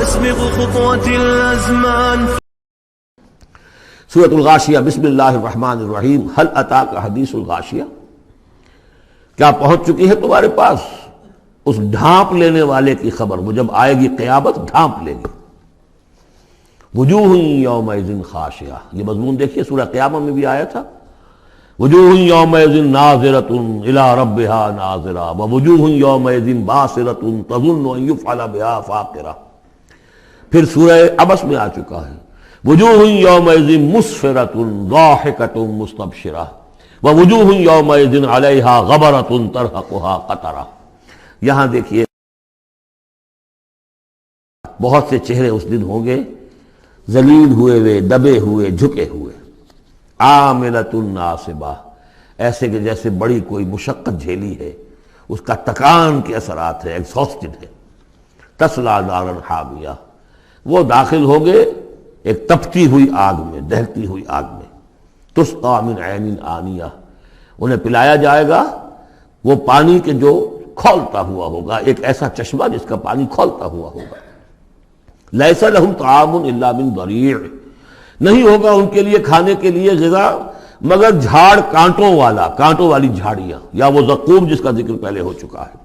تسبق خطوة الأزمان. سورۃ الغاشیہ. بسم اللہ الرحمن الرحیم. هل اتاک حدیث الغاشیہ؟ کیا پہنچ چکی ہے تمہارے پاس اس ڈھانپ لینے والے کی خبر؟ وہ جب آئے گی قیامت ڈھانپ لے گی. وجوہ یومئذ خاشعہ، یہ مضمون دیکھیے سورہ قیامہ میں بھی آیا تھا. وجوہ یومئذ ناظرۃ الی ربها ناظرہ ووجوہ یومئذ باسرۃ تظن ان یفعل بها فاقرہ. پھر سورہ عبس میں آ چکا ہے وجوہ یومئذ مسفرۃ ضاحکۃ مستبشرہ ووجوہ یومئذ علیہا غبرۃ ترہقها قطرہ. یہاں دیکھیے بہت سے چہرے اس دن ہوں گے ذلیل ہوئے دبے ہوئے جھکے ہوئے. عاملۃ ناصبہ، ایسے کہ جیسے بڑی کوئی مشقت جھیلی ہے، اس کا تکان کے اثرات ہے، ایگزاسٹڈ ہے. تصلیٰ نارا حامیہ، وہ داخل ہوں گے ایک تپتی ہوئی آگ میں، دہتی ہوئی آگ میں. تسقیٰ من عین آنیہ، انہیں پلایا جائے گا وہ پانی کے جو کھولتا ہوا ہوگا، ایک ایسا چشمہ جس کا پانی کھولتا ہوا ہوگا. لیس لہم طعام الا من ضریع، نہیں ہوگا ان کے لیے کھانے کے لیے غذا مگر جھاڑ کانٹوں والی جھاڑیاں، یا وہ زقوم جس کا ذکر پہلے ہو چکا ہے.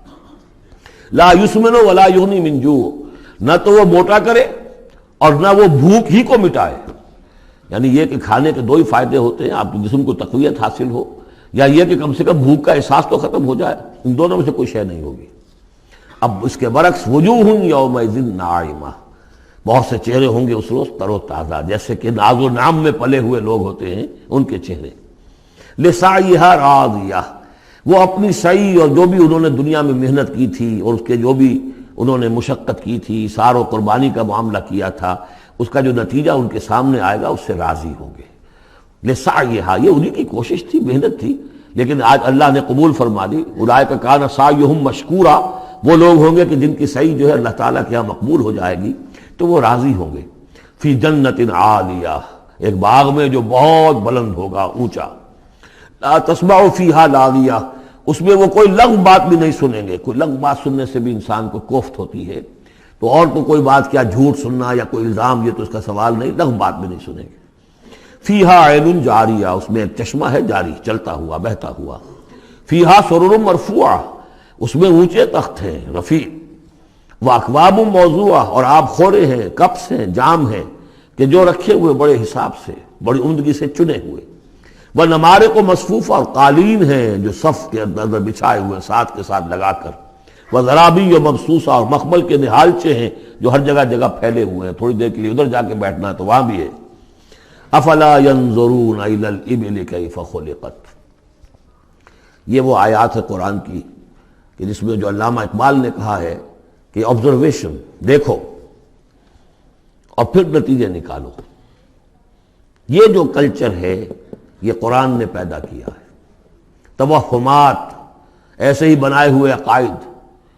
لا یسمن ولا یغنی من جوع، نہ تو وہ موٹا کرے اور نہ وہ بھوک ہی کو مٹائے. یعنی یہ کہ کھانے کے دو ہی فائدے ہوتے ہیں، آپ کے جسم کو تقویت حاصل ہو، یا یہ کہ کم سے کم بھوک کا احساس تو ختم ہو جائے. ان دونوں میں سے کوئی شے نہیں ہوگی. اب اس کے برعکس وجوہ یومئذ ناعمہ، بہت سے چہرے ہوں گے اس روز تر و تازہ، جیسے کہ ناز و نام میں پلے ہوئے لوگ ہوتے ہیں ان کے چہرے. لسعیہا راضیہ، وہ اپنی سعی اور جو بھی انہوں نے دنیا میں محنت کی تھی اور اس کے جو بھی انہوں نے مشقت کی تھی، سار و قربانی کا معاملہ کیا تھا، اس کا جو نتیجہ ان کے سامنے آئے گا اس سے راضی ہوں گے. لسعیہا، یہ انہی کی کوشش تھی، محنت تھی، لیکن آج اللہ نے قبول فرما دی. اولئک کان سعیہم مشکورا، وہ لوگ ہوں گے کہ جن کی سعی جو ہے اللہ تعالیٰ کے ہاں مقبول ہو جائے گی تو وہ راضی ہوں گے. فی جنت عالیہ، ایک باغ میں جو بہت بلند ہوگا، اونچا. لا تسمع فیہا لاغیہ، اس میں وہ کوئی لغو بات بھی نہیں سنیں گے. کوئی لغو بات سننے سے بھی انسان کو کوفت ہوتی ہے، تو اور تو کوئی بات کیا جھوٹ سننا یا کوئی الزام، یہ تو اس کا سوال نہیں. لغو بات بھی نہیں سنیں گے. فیہا عین جاریہ، اس میں ایک چشمہ ہے جاری، چلتا ہوا بہتا ہوا. فیہا سرر مرفوعہ، اس میں اونچے تخت ہیں رفیع. واکواب موضوعہ، اور آب خورے ہیں، کپس ہیں، جام ہیں کہ جو رکھے ہوئے بڑے حساب سے، بڑی عمدگی سے چنے ہوئے. وہ نمارق مصفوفہ، اور قالین ہیں جو صف کے اندر بچھائے ہوئے ساتھ کے ساتھ لگا کر. وہ ذرابی مبسوسہ، اور مخمل کے نہالچے ہیں جو ہر جگہ جگہ پھیلے ہوئے ہیں، تھوڑی دیر کے لیے ادھر جا کے بیٹھنا ہے تو وہاں بھی ہے. افلا ينظرون الى الابل كيف خلقت، یہ وہ آیات ہے قرآن کی کہ جس میں جو علامہ اقبال نے کہا ہے کہ آبزرویشن، دیکھو اور پھر نتیجے نکالو. یہ جو کلچر ہے یہ قرآن نے پیدا کیا ہے. توہمات، ایسے ہی بنائے ہوئے عقائد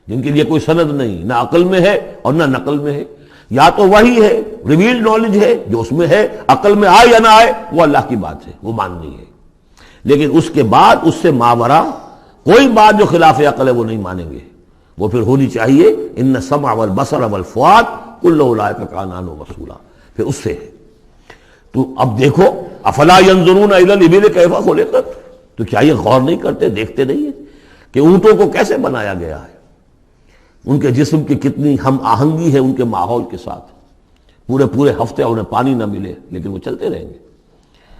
جن کے لیے کوئی سند نہیں، نہ عقل میں ہے اور نہ نقل میں ہے. یا تو وہی ہے، ریویلڈ نالج ہے جو اس میں ہے، عقل میں آئے یا نہ آئے وہ اللہ کی بات ہے، وہ ماننی ہے. لیکن اس کے بعد اس سے ماورا کوئی بات جو خلاف عقل ہے وہ نہیں مانیں گے. وہ پھر ہونی چاہیے ان السمع والبصر والفؤاد کل اولئک کان عنہ مسئولا، پھر اس سے ہے. تو اب دیکھو افلا ينظرون الى الابل كيف خلقت، تو کیا یہ غور نہیں کرتے، دیکھتے نہیں ہیں کہ اونٹوں کو کیسے بنایا گیا ہے، ان کے جسم کی کتنی ہم آہنگی ہے ان کے ماحول کے ساتھ. پورے ہفتے انہیں پانی نہ ملے لیکن وہ چلتے رہیں گے،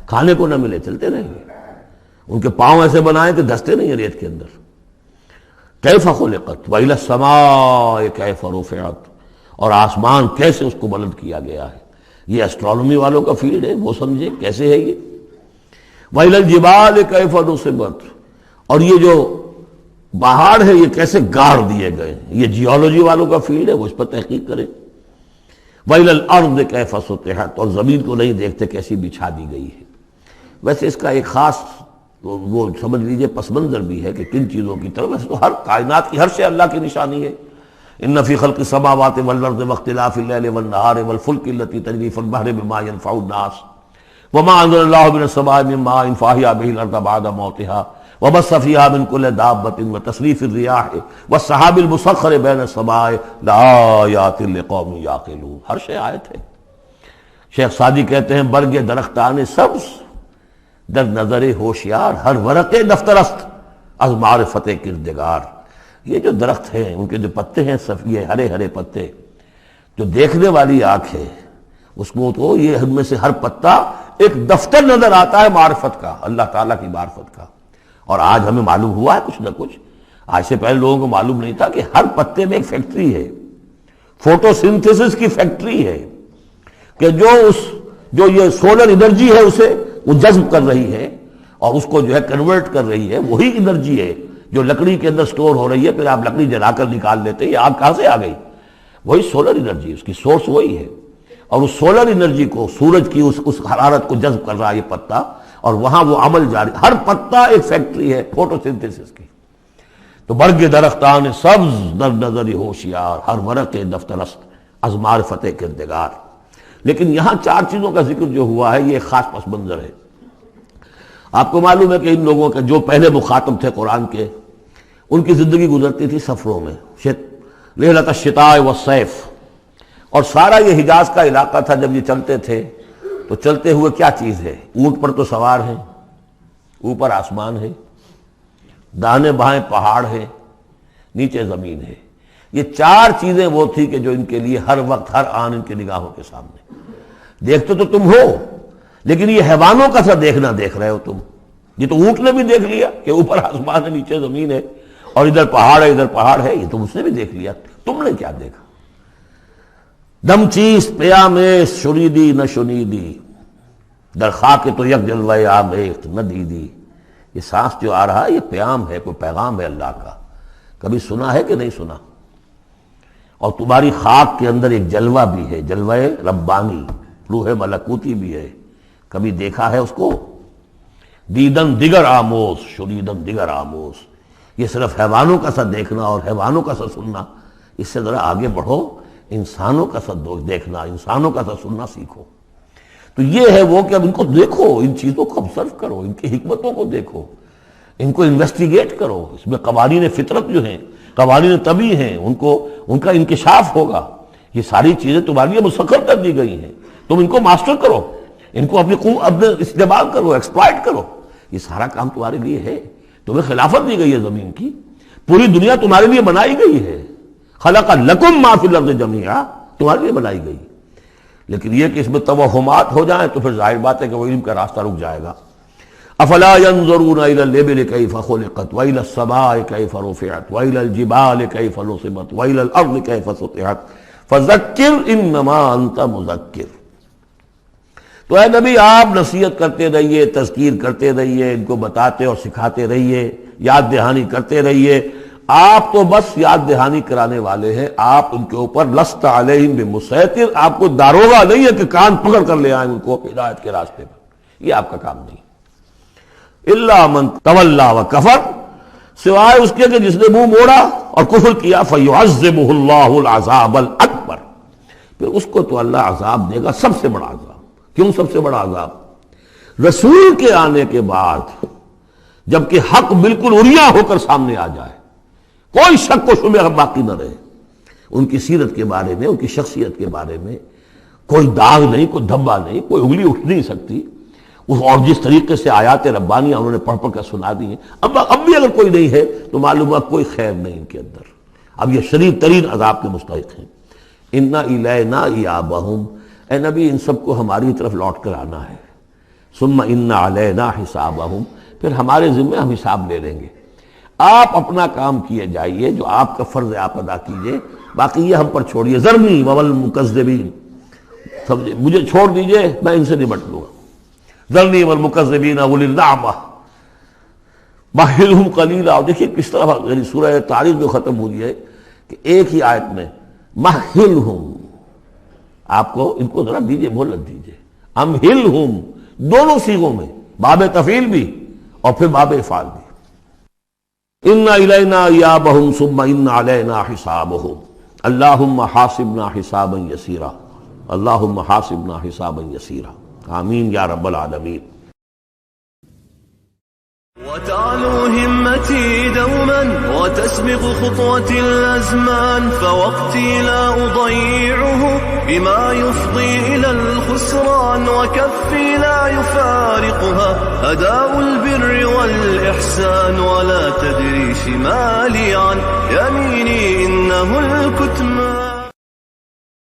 کھانے کو نہ ملے چلتے رہیں گے. ان کے پاؤں ایسے بنائے کہ دھستے نہیں ہیں ریت کے اندر. کیف خلقت وإلی السماء کیف رفعت، اور آسمان کیسے اس کو بلند کیا گیا ہے. یہ اسٹرانومی والوں کا فیلڈ ہے، وہ سمجھے کیسے ہے یہ. وإلی الجبال کیف نصبت، اور یہ جو پہاڑ ہے یہ کیسے گاڑ دیے گئے ہیں، یہ جیولوجی والوں کا فیلڈ ہے، وہ اس پر تحقیق کریں. وإلی الارض کیف سطحت، اور زمین کو نہیں دیکھتے کیسی بچھا دی گئی ہے. ویسے اس کا ایک خاص وہ سمجھ لیجئے پس منظر بھی ہے کہ کن چیزوں کی طرف، ویسے تو ہر کائنات کی ہر شے اللہ کی نشانی ہے. ان فی خلق السماوات والارض واختلاف اللیل والنہار والفلک التی تجری فی البحر بما ينفع الناس وما انزل اللہ من السماء من ماء فاحیا به الارض بعد موتها وبث فيها من كل دابة وتصريف الرياح والسحاب المسخر بين السماء لآيات لقوم يعقلون. ہر شے آیت ہے. شیخ سعدی کہتے ہیں برگ درختان سبز در نظر ہوشیار ہر ورق دفترست از معرفت کردگار. یہ جو درخت ہیں ان کے جو پتے ہیں یہ ہرے ہرے پتے، جو دیکھنے والی آنکھ ہے اس کو تو یہ ہم میں سے ہر پتا ایک دفتر نظر آتا ہے معرفت کا، اللہ تعالیٰ کی معرفت کا. اور آج ہمیں معلوم ہوا ہے کچھ نہ کچھ. آج سے پہلے لوگوں کو معلوم نہیں تھا کہ ہر پتے میں ایک فیکٹری ہے، فوٹو سنتھسس کی فیکٹری ہے، کہ جو یہ سولر انرجی ہے اسے وہ جذب کر رہی ہے اور اس کو جو ہے کنورٹ کر رہی ہے. وہی انرجی ہے جو لکڑی کے اندر سٹور ہو رہی ہے، پھر آپ لکڑی جلا کر نکال لیتے ہیں. یہ آگ کہاں سے آ گئی؟ وہی سولر انرجی، اس کی سورس وہی ہے. اور اس سولر انرجی کو، سورج کی اس حرارت کو جذب کر رہا ہے یہ پتا، اور وہاں وہ عمل جاری. ہر پتا ایک فیکٹری ہے فوٹو سنتھسس کی. تو برگ درختان سبز در نظر ہوشیار ہر ورق دفترست از معرفت کردگار. لیکن یہاں چار چیزوں کا ذکر جو ہوا ہے یہ ایک خاص پس منظر ہے. آپ کو معلوم ہے کہ ان لوگوں کے جو پہلے مخاطب تھے قرآن کے، ان کی زندگی گزرتی تھی سفروں میں، لیلۃ الشتاء والصیف. اور سارا یہ حجاز کا علاقہ تھا. جب یہ چلتے تھے تو چلتے ہوئے کیا چیز ہے؟ اونٹ پر تو سوار ہیں، اوپر آسمان ہے، دانے بائیں پہاڑ ہے، نیچے زمین ہے. یہ چار چیزیں وہ تھی کہ جو ان کے لیے ہر وقت ہر آن ان کی نگاہوں کے سامنے. دیکھتے تو تم ہو، لیکن یہ حیوانوں کا سا دیکھنا دیکھ رہے ہو تم. یہ تو اونٹ نے بھی دیکھ لیا کہ اوپر آسمان ہے نیچے زمین ہے اور ادھر پہاڑ ہے ادھر پہاڑ ہے. یہ تو اس نے بھی دیکھ لیا. تم نے کیا دیکھا؟ دم چیز پیام شنیدی نہ شنیدی در خاک تو یک جلوہ آمیخت نہ دیدی. یہ سانس جو آ رہا ہے یہ پیام ہے، کوئی پیغام ہے اللہ کا. کبھی سنا ہے کہ نہیں سنا؟ اور تمہاری خاک کے اندر ایک جلوہ بھی ہے، جلوہ ربانی، روح ملکوتی بھی ہے. کبھی دیکھا ہے اس کو؟ دیدن دیگر آموز شنیدن دیگر آموز. یہ صرف حیوانوں کا سا دیکھنا اور حیوانوں کا سا سننا. اس سے ذرا آگے بڑھو، انسانوں کا سا دیکھنا، انسانوں کا سا سننا سیکھو. تو یہ ہے وہ کہ اب ان کو دیکھو، ان چیزوں کو آبزرو کرو، ان کی حکمتوں کو دیکھو، ان کو انویسٹیگیٹ کرو. اس میں قوانین فطرت جو ہیں، قوانین طبعی ہیں، ان کا انکشاف ہوگا. یہ ساری چیزیں تمہارے لیے مسخر کر دی گئی ہیں. تم ان کو ماسٹر کرو، ان کو اپنے استعمال کرو، ایکسپلائٹ کرو. یہ سارا کام تمہارے لیے ہے. تمہیں خلافت دی گئی ہے زمین کی. پوری دنیا تمہارے لیے بنائی گئی ہے. خلق لکم ما فی الارض جمیعا، تمہارے لیے بنائی گئی. لیکن یہ کہ اس میں توہمات ہو جائیں تو پھر ظاہر بات ہے کہ وہ علم کا راستہ رک جائے گا. افلا ينظرون الى الابل كيف خلقت والى السماء كيف رفعت والى الجبال كيف نصبت والى الارض كيف سطحت فذكر انما انت مذکر. تو اے نبی آپ نصیحت کرتے رہیے، تذکیر کرتے رہیے، ان کو بتاتے اور سکھاتے رہیے، یاد دہانی کرتے رہیے. آپ تو بس یاد دہانی کرانے والے ہیں. آپ ان کے اوپر لست علیہم بمسیطر، آپ کو داروغہ نہیں ہے کہ کان پکڑ کر لے آئیں ان کو ہدایت کے راستے پر. یہ آپ کا کام نہیں. الا من تولا وکفر، سوائے اس کے کہ جس نے منہ موڑا اور کفر کیا. فیعذبہ اللہ العذاب الاکبر، پھر اس کو تو اللہ عذاب دے گا سب سے بڑا عذاب. کیوں سب سے بڑا عذاب؟ رسول کے آنے کے بعد جبکہ حق بالکل عریاں ہو کر سامنے آ جائے، کوئی شک و شبہ باقی نہ رہے، ان کی سیرت کے بارے میں، ان کی شخصیت کے بارے میں کوئی داغ نہیں، کوئی دھبا نہیں، کوئی انگلی اٹھ نہیں سکتی. اور جس طریقے سے آیات ربانیہ انہوں نے پڑھ پڑھ کر سنا دی ہیں، اب بھی اگر کوئی نہیں ہے تو معلوم ہے کوئی خیر نہیں ان کے اندر. اب یہ شدید ترین عذاب کے مستحق ہیں. انا الینا ایابہم، اے نبی ان سب کو ہماری طرف لوٹ کر آنا ہے. ثم ان علینا حسابہم، پھر ہمارے ذمہ ہم حساب لے لیں گے. آپ اپنا کام کیے جائیے، جو آپ کا فرض ہے آپ ادا کیجئے، باقی یہ ہم پر چھوڑیے. ذرنی والمکذبین، مجھے چھوڑ دیجئے، میں ان سے نمٹ لوں گا. ذرنی والمکذبین اولی النعمہ مہلہم قلیلا. دیکھیے کس طرح یعنی سورہ تاریخ جو ختم ہوئی ہے کہ ایک ہی آیت میں مہلہم، آپ کو ان کو ذرا دیجئے، مہلت دیجئے. امہلہم دونوں صیغوں میں، باب تفعیل بھی اور پھر باب افعال بھی. ان الینا ایابہم ثم ان علینا حسابہم اللہم حاسبنا حسابا یسیرا اللہم حاسبنا حسابا یسیرا. آمین یا رب العالمین. وتعلو همتي دوما وتسبق خطوتي الأزمان، فوقتي لا أضيعه بما يفضي إلى الخسران، وكفي لا يفارقها أداء البر والإحسان، ولا تدري شمالي